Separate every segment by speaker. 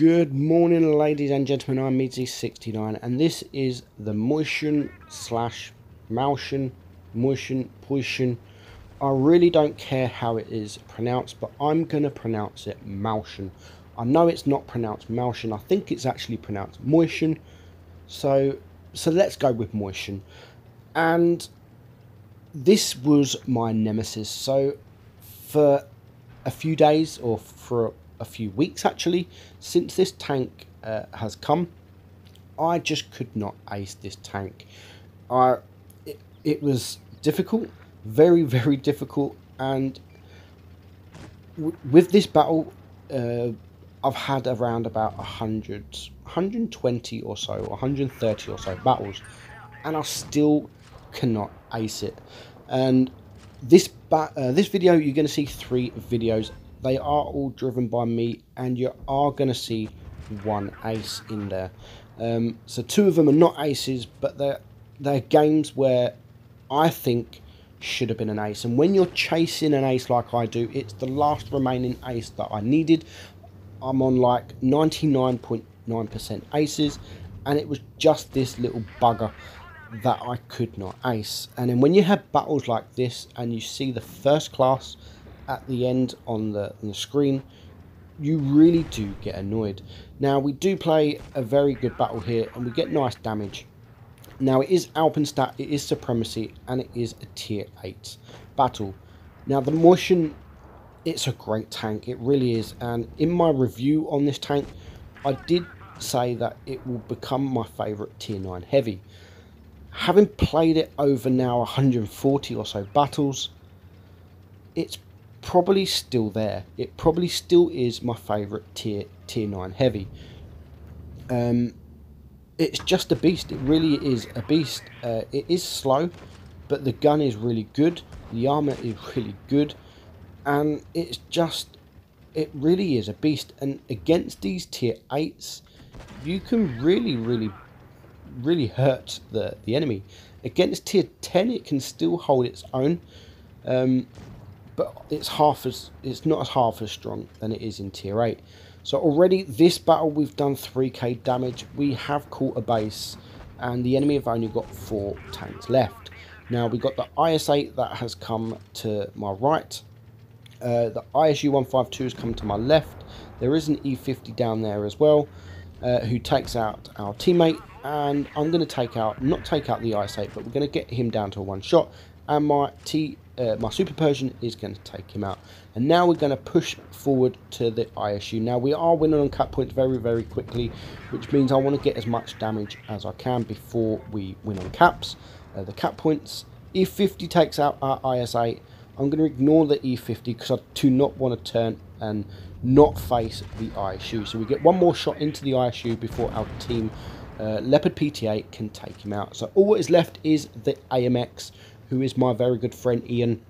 Speaker 1: Good morning, ladies and gentlemen. I'm Meadsy69, and this is the Mäuschen / Mauschen, Mäuschen. I really don't care how it is pronounced, but I'm going to pronounce it Mauschen. I know it's not pronounced Mauschen. I think it's actually pronounced Mäuschen. So let's go with Mäuschen. And this was my nemesis. So for a few days, or for a few weeks actually, since this tank has come, I just could not ace this tank. It was difficult, very difficult, and with this battle I've had around about 120 or so, or 130 or so battles, and I still cannot ace it. And this video, you're going to see 3 videos. They are all driven by me, and you are going to see 1 ace in there. So 2 of them are not aces, but they're games where I think should have been an ace. And when you're chasing an ace like I do, it's the last remaining ace that I needed. I'm on like 99.9% aces, and it was just this little bugger that I could not ace. And then when you have battles like this and you see the first class at the end on the screen, you really do get annoyed. Now, we do play a very good battle here, and we get nice damage. Now, it is Alpenstat, it is Supremacy, and it is a tier 8 battle. Now, the Mäuschen, it's a great tank, it really is. And in my review on this tank, I did say that it will become my favourite tier 9 heavy. Having played it over now 140 or so battles, it's probably still there. It probably still is my favourite tier 9 heavy. It's just a beast. It really is a beast. It is slow, but the gun is really good. The armour is really good, and it really is a beast. And against these tier 8s, you can really hurt the enemy. Against tier 10, it can still hold its own, but it's not half as strong than it is in tier 8. So already this battle we've done 3k damage. We have caught a base, and the enemy have only got 4 tanks left. Now we've got the IS-8 that has come to my right, the ISU 152 has come to my left. There is an E50 down there as well, who takes out our teammate, and I'm going to not take out the IS-8, but we're going to get him down to a 1 shot, and my Super Persian is going to take him out. And now we're going to push forward to the ISU. Now we are winning on cap points very quickly, which means I want to get as much damage as I can before we win on caps. The cap points, E50 takes out our IS-8. I'm going to ignore the E50 because I do not want to turn and not face the ISU. So we get 1 more shot into the ISU before our team Leopard PT8 can take him out. So all that is left is the AMX, who is my very good friend Ian,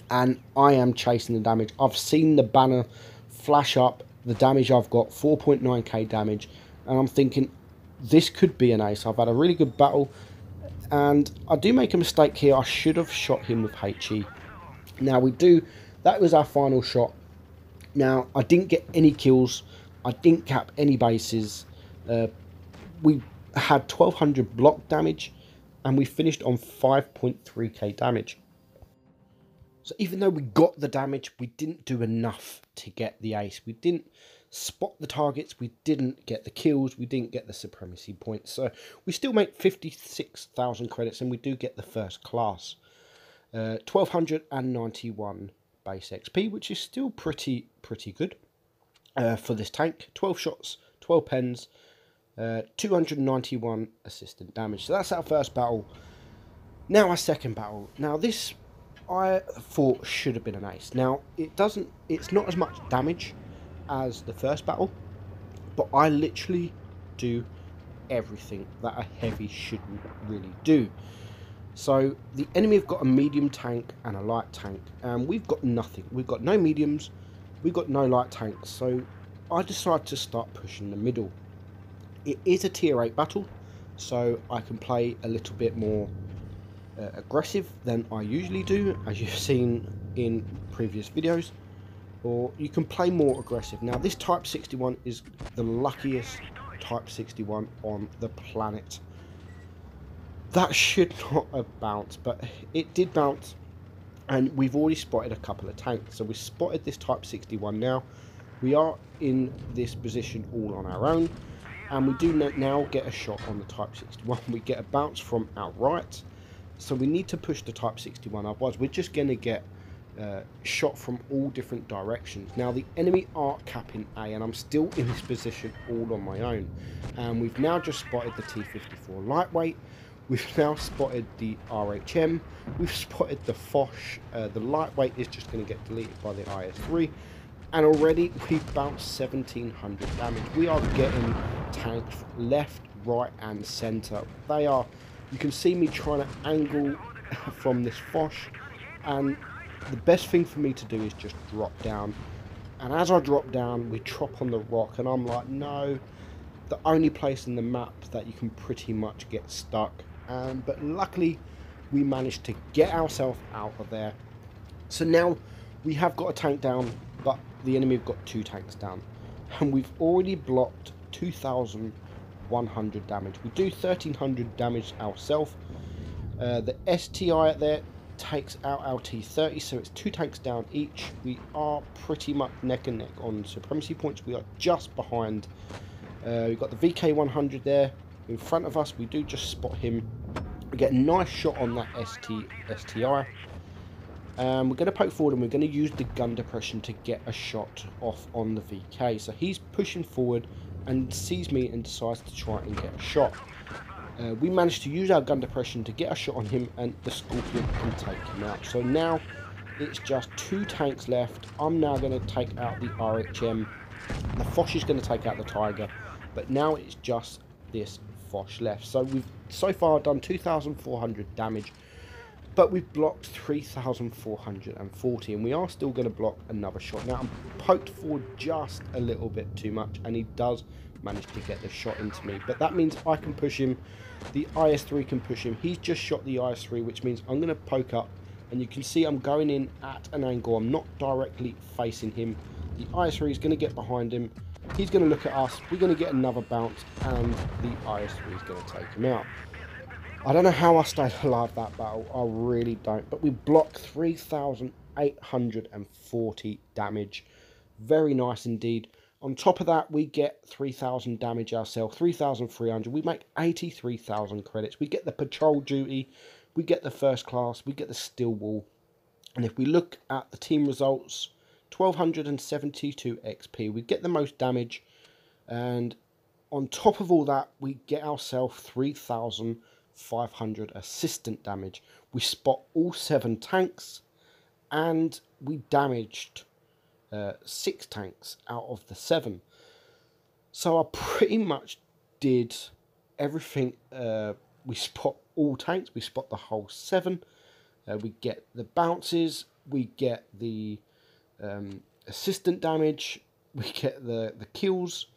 Speaker 1: and I am chasing the damage. I've seen the banner flash up, the damage I've got, 4.9k damage, and I'm thinking this could be an ace. I've had a really good battle, and I do make a mistake here. I should have shot him with HE. Now that was our final shot. Now, I didn't get any kills, I didn't cap any bases. We had 1200 block damage, and we finished on 5.3k damage. So even though we got the damage, we didn't do enough to get the ace. We didn't spot the targets, we didn't get the kills, we didn't get the supremacy points. So we still make 56,000 credits, and we do get the first class. 1291 base XP, which is still pretty good for this tank. 12 shots, 12 pens, 291 assistant damage. So that's our first battle. Now our second battle. Now this I thought should have been an ace. Now it's not as much damage as the first battle, but I literally do everything that a heavy shouldn't really do. So the enemy have got a medium tank and a light tank, and we've got nothing. We've got no mediums, we've got no light tanks, so I decided to start pushing the middle. It is a tier 8 battle, so I can play a little bit more aggressive than I usually do, as you've seen in previous videos. or you can play more aggressive. Now this Type 61 is the luckiest Type 61 on the planet. That should not have bounced, but it did bounce, and we've already spotted a couple of tanks. So we spotted this Type 61 now. We are in this position all on our own, and we do now get a shot on the Type 61. We get a bounce from our right, so we need to push the Type 61, otherwise we're just going to get shot from all different directions. Now the enemy are capping A, and I'm still in this position all on my own, and we've now just spotted the T-54 lightweight. We've now spotted the RHM, we've spotted the Foch, the lightweight is just going to get deleted by the IS-3, and already we've bounced 1700 damage. We are getting tanks left, right and centre. They are, you can see me trying to angle from this Foch, and the best thing for me to do is just drop down. And as I drop down, we drop on the rock, and I'm like, no, the only place in the map that you can pretty much get stuck. But luckily we managed to get ourselves out of there. So now we have got a tank down, but the enemy have got 2 tanks down, and we've already blocked 2100 damage. We do 1300 damage ourselves. The STI there takes out our T30, so it's 2 tanks down each. We are pretty much neck and neck on supremacy points. We are just behind. We've got the VK100 there in front of us. We do just spot him. We get a nice shot on that STI. We're going to poke forward, and we're going to use the gun depression to get a shot off on the VK. So he's pushing forward and sees me and decides to try and get a shot. We managed to use our gun depression to get a shot on him, and the Scorpion can take him out. So now it's just 2 tanks left. I'm now going to take out the RHM. The Foch is going to take out the Tiger, but now it's just this Foch left. So we've so far done 2400 damage, but we've blocked 3440, and we are still going to block another shot. Now I'm poked forward just a little bit too much, and he does manage to get the shot into me, but that means I can push him. The IS-3 can push him. He's just shot the IS-3, which means I'm going to poke up, and you can see I'm going in at an angle. I'm not directly facing him. The IS-3 is going to get behind him. He's going to look at us. We're going to get another bounce, and the IS-3 is going to take him out. I don't know how I stayed alive that battle. I really don't. But we blocked 3,840 damage. Very nice indeed. On top of that, we get 3,000 damage ourselves, 3,300. We make 83,000 credits. We get the patrol duty, we get the first class, we get the steel wall. And if we look at the team results, 1,272 XP. We get the most damage. And on top of all that, we get ourselves 3,500 assistant damage. We spot all 7 tanks, and we damaged 6 tanks out of the 7. So I pretty much did everything. We spot all tanks, we spot the whole 7. We get the bounces, we get the assistant damage, we get the kills,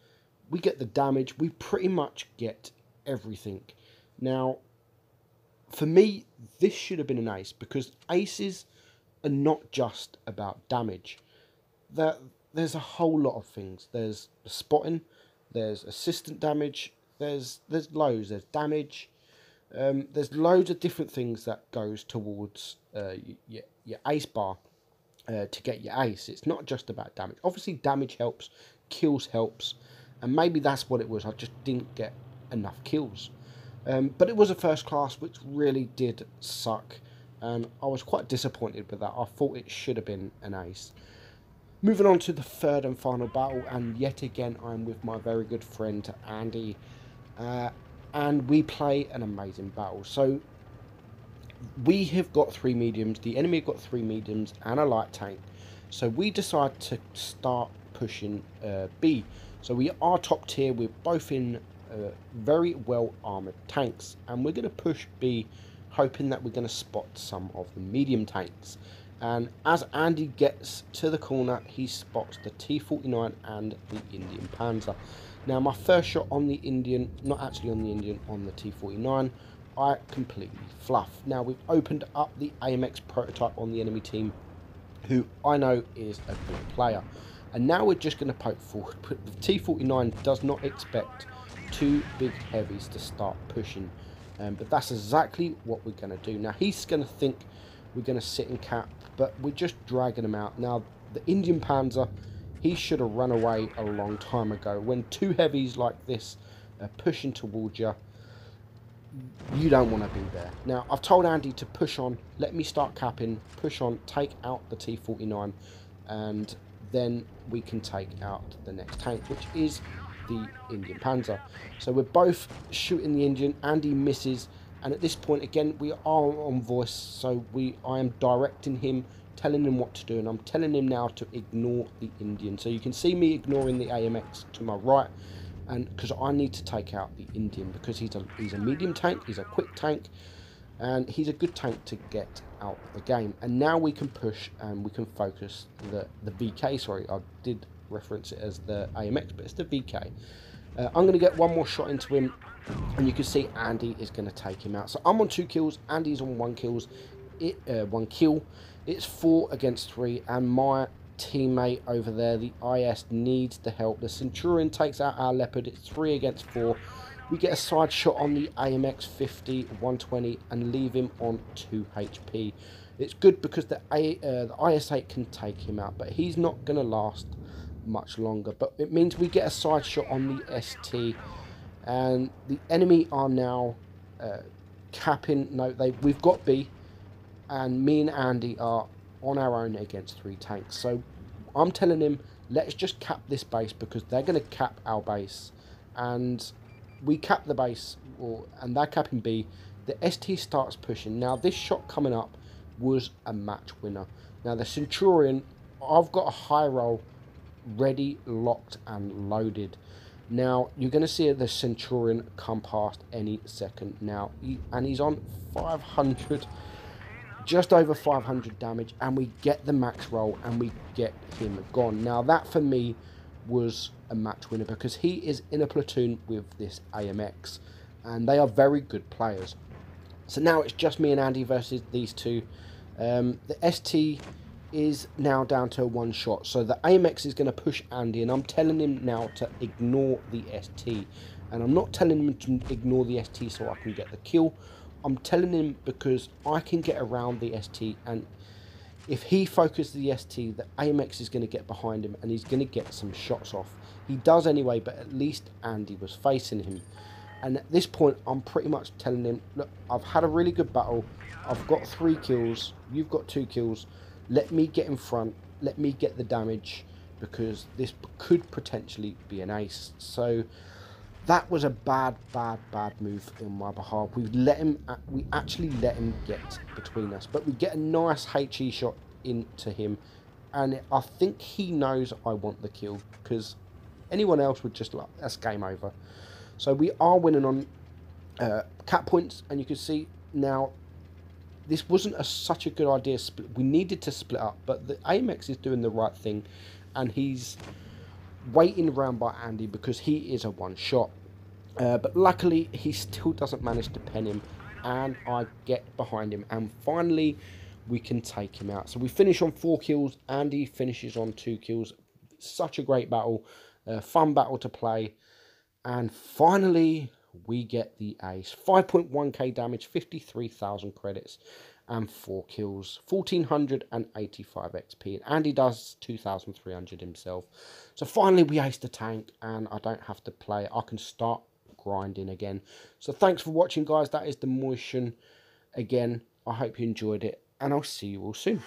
Speaker 1: we get the damage. We pretty much get everything. Now for me, this should have been an ace, because aces are not just about damage. There's a whole lot of things. There's spotting, there's assistant damage, there's loads, there's damage, there's loads of different things that goes towards your ace bar to get your ace. It's not just about damage. Obviously damage helps, kills helps, and maybe that's what it was. I just didn't get enough kills. But it was a first class, which really did suck, and I was quite disappointed with that. I thought it should have been an ace. Moving on to the third and final battle, and yet again I'm with my very good friend Andy, and we play an amazing battle. So we have got 3 mediums, the enemy have got 3 mediums and a light tank, so we decide to start pushing B. So we are top tier, we're both in very well armoured tanks, and we're going to push B, hoping that we're going to spot some of the medium tanks. And as Andy gets to the corner, he spots the T-49 and the Indian Panzer. Now my first shot on the Indian, not actually on the Indian, on the T-49, I completely fluff. Now we've opened up the AMX prototype on the enemy team, who I know is a good player. And now we're just going to poke forward. But the T-49 does not expect two big heavies to start pushing. But that's exactly what we're going to do. Now, he's going to think we're going to sit and cap, but we're just dragging him out. Now, the Indian Panzer, he should have run away a long time ago. When two heavies like this are pushing towards you, you don't want to be there. Now, I've told Andy to push on, let me start capping, push on, take out the T-49, and then we can take out the next tank, which is the Indian Panzer. So we're both shooting the engine. Andy misses, and at this point, again, we are on voice, so I am directing him, telling him what to do, and I'm telling him now to ignore the Indian. So you can see me ignoring the AMX to my right, and because I need to take out the Indian, because he's a medium tank, he's a quick tank, and he's a good tank to get out the game. And now we can push and we can focus the VK. Sorry, I did reference it as the AMX, but it's the VK. I'm going to get one more shot into him, and you can see Andy is going to take him out. So I'm on 2 kills, Andy's on 1 kill. It's 4 against 3, and my teammate over there, the IS, needs the help. The Centurion takes out our Leopard. It's 3 against 4. We get a side shot on the AMX 50 120 and leave him on 2 HP. It's good because the IS-8 can take him out, but he's not going to last much longer. But it means we get a side shot on the ST, and the enemy are now capping. No, we've got B, and me and Andy are on our own against 3 tanks. So I'm telling him, let's just cap this base, because they're going to cap our base, and we cap the base, and they're capping B. The ST starts pushing. Now this shot coming up was a match winner. Now the Centurion, I've got a high roll ready, locked and loaded. Now you're going to see the Centurion come past any second now, and he's on 500, just over 500 damage, and we get the max roll and we get him gone. Now that for me was a match winner, because he is in a platoon with this AMX, and they are very good players. So now it's just me and Andy versus these two. The ST is now down to 1 shot, so the AMX is going to push Andy, and I'm telling him now to ignore the ST. And I'm not telling him to ignore the ST so I can get the kill. I'm telling him because I can get around the ST, and if he focuses the ST, the AMX is going to get behind him and he's going to get some shots off. He does anyway, but at least Andy was facing him. And at this point, I'm pretty much telling him, look, I've had a really good battle. I've got 3 kills. You've got 2 kills. Let me get in front. Let me get the damage, because this could potentially be an ace. So that was a bad move on my behalf. We actually let him get between us, but we get a nice HE shot into him, and I think he knows I want the kill, because anyone else would just like, that's game over. So we are winning on cap points, and you can see now this wasn't such a good idea. We needed to split up, but the AMX is doing the right thing, and he's waiting around by Andy because he is a 1 shot. But luckily, he still doesn't manage to pen him, and I get behind him, and finally we can take him out. So we finish on 4 kills. Andy finishes on 2 kills. Such a great battle, fun battle to play, and finally we get the ace. 5.1k damage, 53,000 credits, and 4 kills, 1,485 XP. And Andy does 2,300 himself. So finally we ace the tank, and I don't have to play. I can start grinding again. So thanks for watching, guys. That is the Mäuschen again. I hope you enjoyed it, and I'll see you all soon.